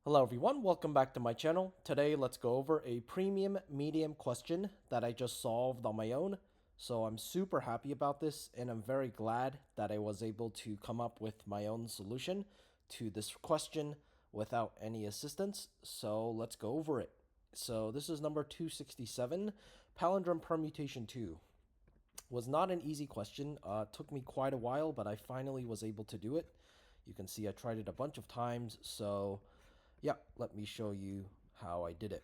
Hello everyone, welcome back to my channel. Today let's go over a premium medium question that I just solved on my own. So I'm super happy about this and I'm very glad that I was able to come up with my own solution to this question without any assistance. So let's go over it. So this is number 267, Palindrome Permutation 2. Was not an easy question. Took me quite a while, but I finally was able to do it. You can see I tried it a bunch of times, so yeah, let me show you how I did it.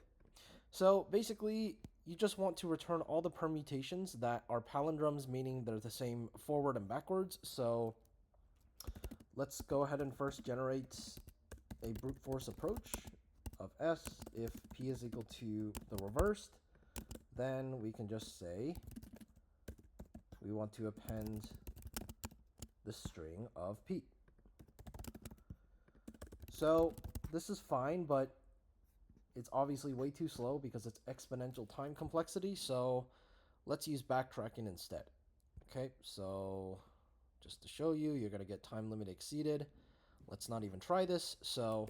So basically, you just want to return all the permutations that are palindromes, meaning they're the same forward and backwards. So let's go ahead and first generate a brute force approach of S. If P is equal to the reversed, then we can just say we want to append the string of P. So this is fine, but it's obviously way too slow because it's exponential time complexity. So let's use backtracking instead. Okay, so just to show you, you're going to get time limit exceeded. Let's not even try this. So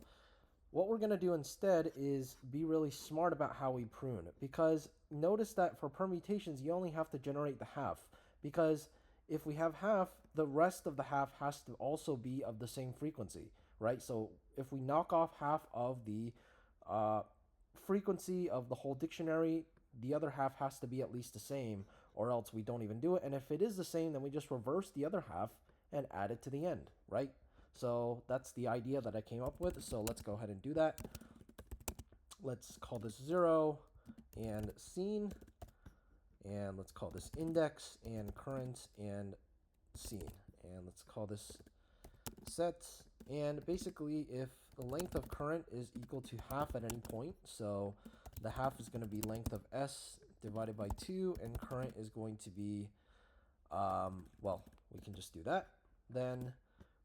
what we're going to do instead is be really smart about how we prune, because notice that for permutations, you only have to generate the half, because if we have half, the rest of the half has to also be of the same frequency, right? So if we knock off half of the frequency of the whole dictionary, the other half has to be at least the same, or else we don't even do it. And if it is the same, then we just reverse the other half and add it to the end, right? So that's the idea that I came up with. So let's go ahead and do that. Let's call this 0 and scene. And let's call this index and current and scene. And let's call this set. And basically, if the length of current is equal to half at any point, so the half is going to be length of S divided by 2, and current is going to be, well, we can just do that. Then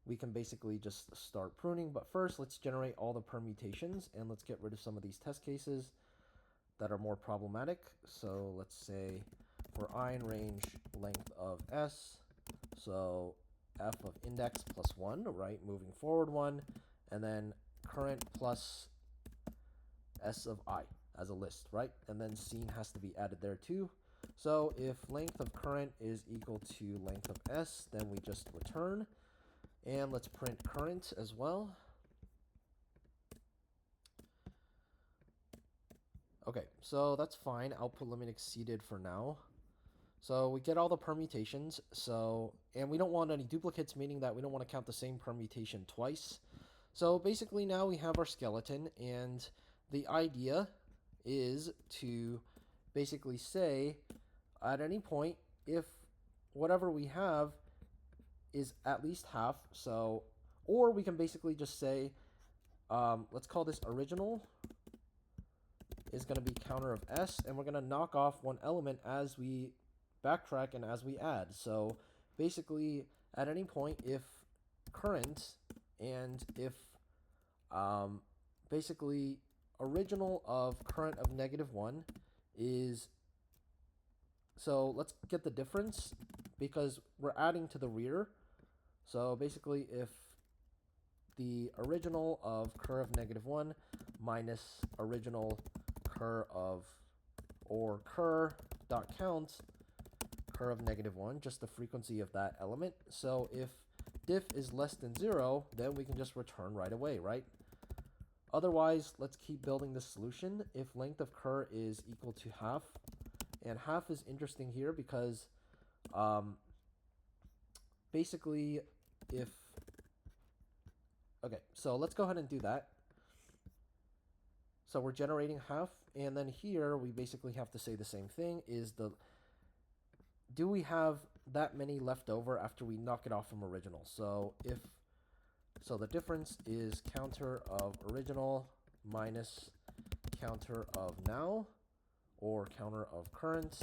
we can basically just start pruning. But first, let's generate all the permutations, and let's get rid of some of these test cases that are more problematic. So let's say for I in range length of S, so f of index plus 1, right, moving forward 1, and then current plus s of I as a list, right? And then scene has to be added there too. So if length of current is equal to length of s, then we just return. And let's print current as well. Okay, so that's fine. Output limit exceeded for now. So we get all the permutations. And we don't want any duplicates, meaning that we don't want to count the same permutation twice. So basically now we have our skeleton, and the idea is to basically say at any point if whatever we have is at least half. So, or we can basically just say, let's call this original is going to be counter of S, and we're going to knock off one element as we backtrack and as we add. So basically, at any point, if current and if basically original of current of -1 is, so let's get the difference because we're adding to the rear. So basically, if the original of cur of -1 minus original cur of, or cur dot count cur of -1, just the frequency of that element. So if diff is less than 0, then we can just return right away, right? Otherwise, let's keep building this solution. If length of cur is equal to half, and half is interesting here because basically if, okay, so let's go ahead and do that. So we're generating half, and then here we basically have to say the same thing, is do we have that many left over after we knock it off from original? So the difference is counter of original minus counter of now, or counter of current.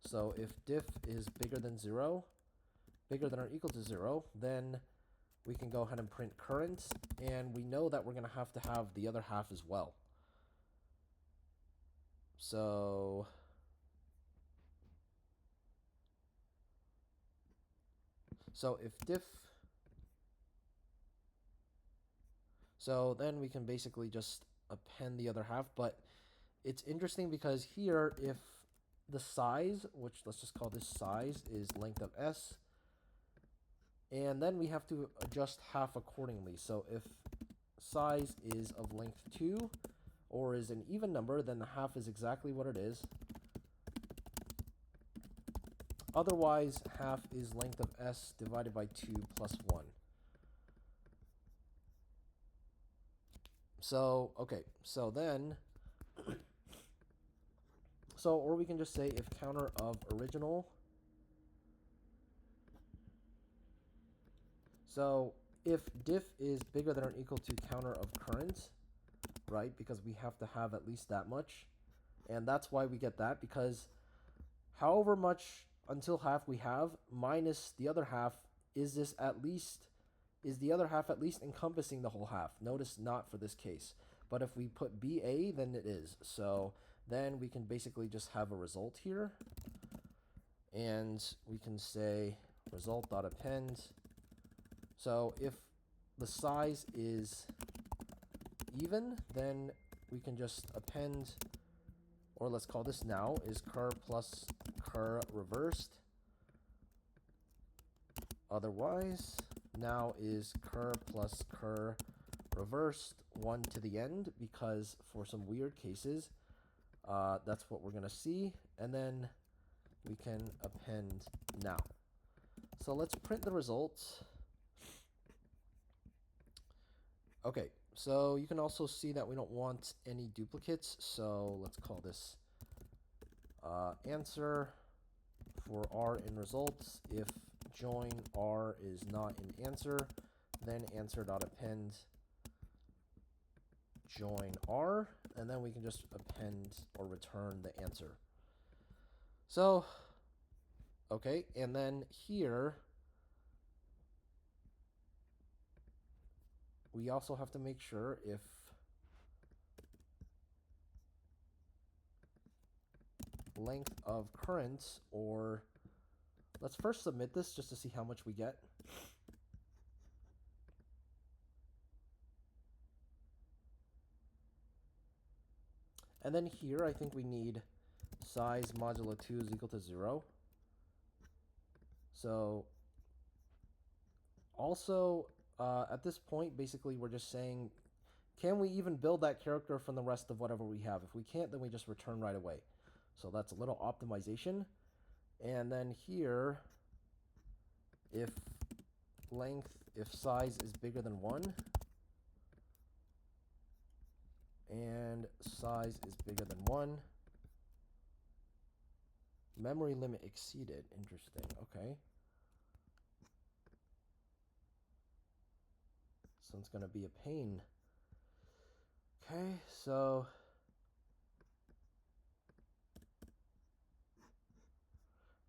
So if diff is bigger than 0, bigger than or equal to 0, then we can go ahead and print current, and we know that we're going to have the other half as well. So if diff, So then we can basically just append the other half. But it's interesting because here, if the size, which let's just call this size, is length of s, and then we have to adjust half accordingly. So if size is of length 2 or is an even number, then the half is exactly what it is. Otherwise, half is length of s divided by 2 plus 1. So, okay, so then, or we can just say if counter of original. So if diff is bigger than or equal to counter of current, right, because we have to have at least that much, and that's why we get that, because however much until half we have minus the other half, is the other half at least encompassing the whole half? Notice not for this case. But if we put BA, then it is. So then we can basically just have a result here. And we can say result.append. So if the size is even, then we can just append, or let's call this now, is cur plus cur reversed. Otherwise, now is cur plus cur reversed 1 to the end, because for some weird cases, that's what we're going to see. And then we can append now. So let's print the results. Okay, so you can also see that we don't want any duplicates. So let's call this answer for r in results. If join r is not in answer, then answer.append join r, and then we can just append or return the answer. So, okay, and then here, we also have to make sure if length of current, or let's first submit this just to see how much we get. And then here, I think we need size modulo 2 is equal to 0. So also, at this point, basically, we're just saying, can we even build that character from the rest of whatever we have? If we can't, then we just return right away. So that's a little optimization. And then here, if size is bigger than 1, and size is bigger than 1, memory limit exceeded. Interesting. Okay. So it's going to be a pain. Okay, so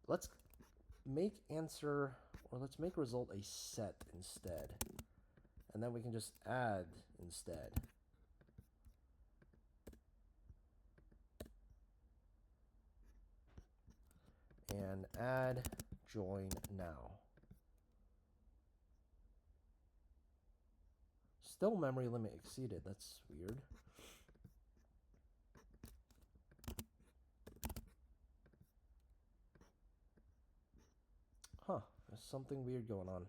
let's make answer, or let's make result a set instead. And then we can just add instead. And add join now. Still memory limit exceeded. That's weird. Huh, there's something weird going on.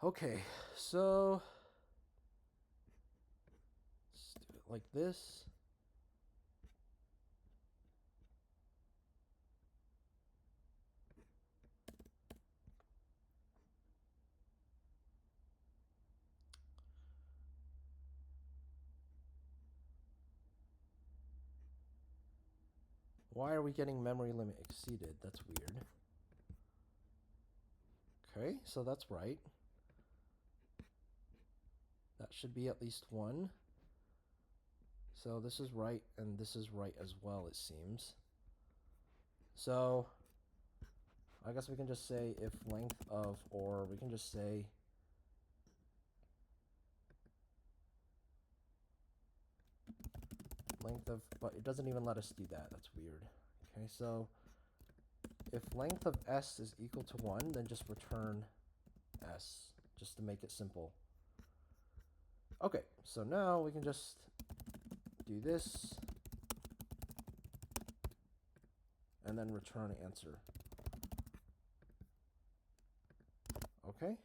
Okay, so let's do it like this. Why are we getting memory limit exceeded? That's weird. Okay, so that's right. That should be at least 1. So this is right, and this is right as well, it seems. So I guess we can just say if length of, or we can just say length of, but it doesn't even let us do that. That's weird. Okay, so if length of s is equal to 1, then just return s, just to make it simple. Okay, so now we can just do this and then return answer. Okay.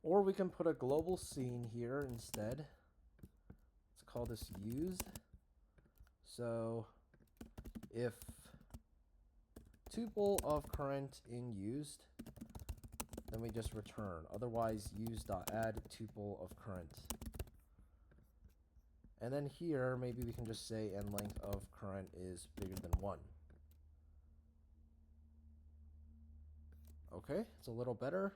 Or we can put a global scene here instead. Let's call this used. So if tuple of current in used, then we just return. Otherwise, use.add tuple of current. And then here, maybe we can just say and length of current is bigger than 1. Okay, it's a little better.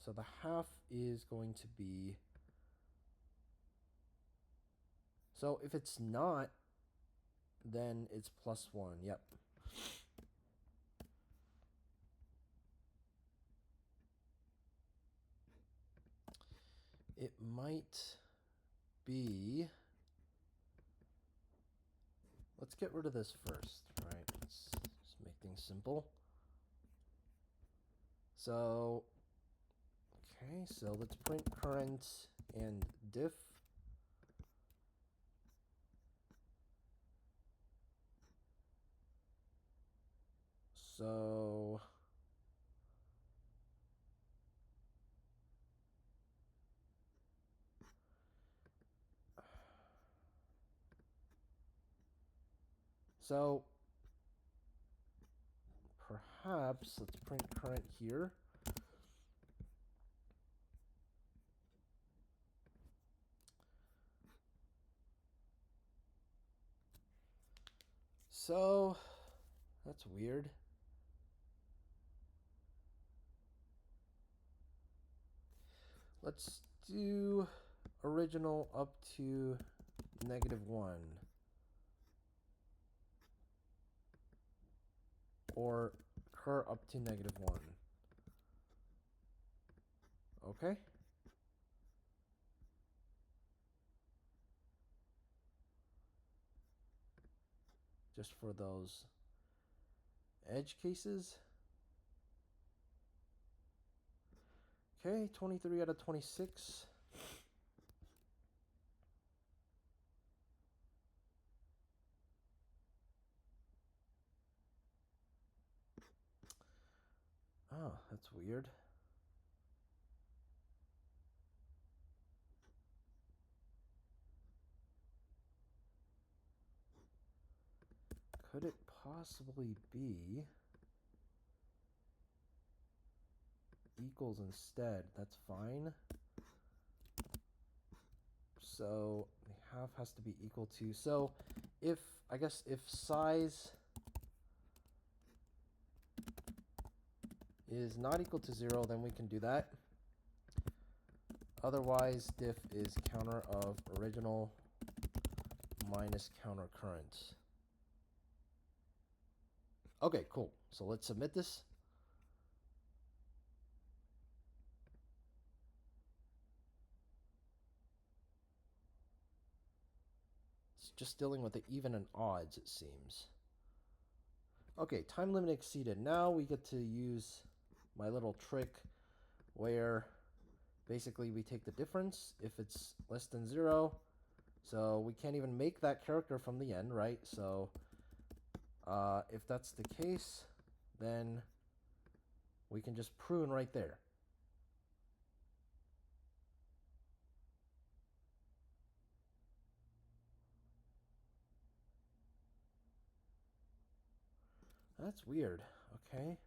So the half is going to be... So if it's not, then it's +1. Yep. It might be... Let's get rid of this first, right? Let's just make things simple. So, okay, so let's print current and diff. So, perhaps let's print current here. So, that's weird. Let's do original up to -1. Or cur up to -1. Okay? Just for those edge cases. Okay, 23 out of 26. Oh, that's weird. Could it possibly be equals instead? That's fine. So the half has to be equal to, so if, I guess if size is not equal to 0, then we can do that. Otherwise, diff is counter of original minus counter current. Okay, cool. So let's submit this. It's just dealing with the even and odds, it seems. Okay, time limit exceeded. Now we get to use my little trick where basically we take the difference if it's less than 0. So we can't even make that character from the end, right? So if that's the case, then we can just prune right there. That's weird. Okay.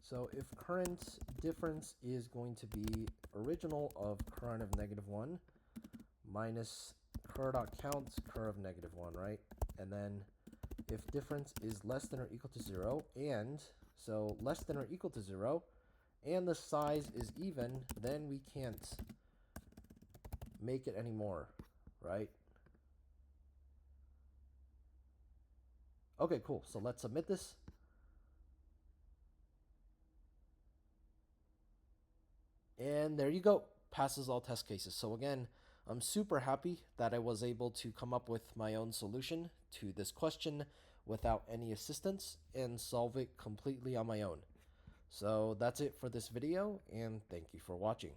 So if current difference is going to be original of current of -1 minus cur.count cur of -1, right? And then if difference is less than or equal to 0, and so less than or equal to 0, and the size is even, then we can't make it anymore, right? Okay, cool. So let's submit this. And there you go. Passes all test cases. So again, I'm super happy that I was able to come up with my own solution to this question without any assistance and solve it completely on my own. So that's it for this video, and thank you for watching.